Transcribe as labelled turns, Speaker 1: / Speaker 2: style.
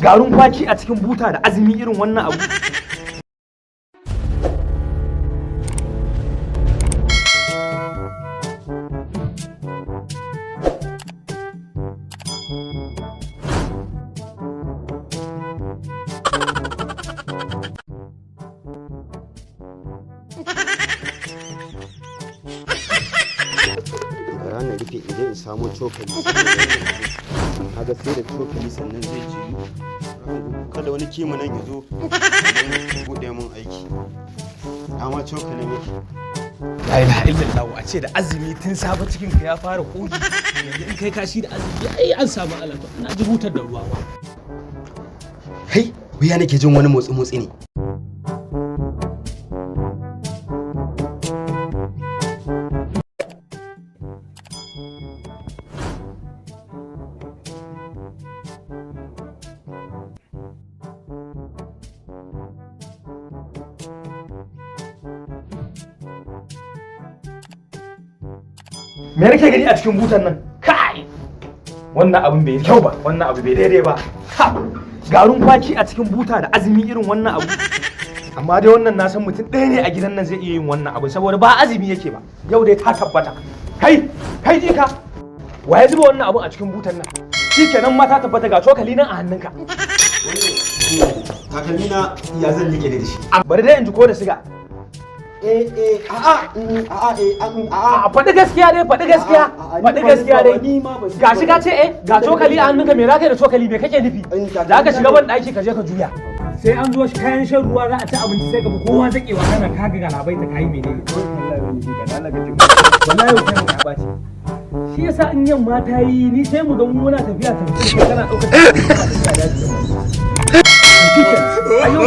Speaker 1: garin kwaki a cikin buta da azumi irin wannan abu.
Speaker 2: Ranar rufe idan in samu cokali kaga sai da cokali sannan zai ji kada wani kima nan ya zo buɗe mun aiki amma cokalin yake.
Speaker 1: La ilaha illallah, a ce da azumi tun safe cikin ka ya fara kogi yanzu in kai kashi da azumi ai an samu alaka. Na ji butar da ruwa ba.
Speaker 2: Kai wuya nake jin wani motsi ne.
Speaker 1: Me nake gani a cikin butan nan? Kai! Wannan abin bai kyau ba, wannan abu bai daidai ba. Ha! Garin kwaki a cikin buta da azumi irin wannan abu. Amma dai wannan na san mutum ɗaya ne a gidan nan zai iya yin wannan abu saboda ba azumi yake ba. Yau dai ta tabbata. Kai jika! Wa ya zuba wannan abun a cikin butan nan? Shikenan ma ta tabbata ga cokali nan a hannunka.
Speaker 2: Takalmi na ya zan liƙe da shi.
Speaker 1: Bari dai in ji ko da siga. Faɗi gaskiya dai, faɗi gaskiya dai. Ga shi ka ce ga cokali a hannunka, me za ka yi da cokali, me kake nufi? Za ka shiga ban ɗaki ka je ka juya. Sai an zo kayan shan ruwa za a ci abinci sai ka bi kowa zaƙewa kana kaga galabai ta kayi menene. Wallahi yau kai ka ɓaci. Shi yasa in yamma ta yi ni sai mu ga mu muna tafiya kai kana ɗaukar tafiya daji. A yau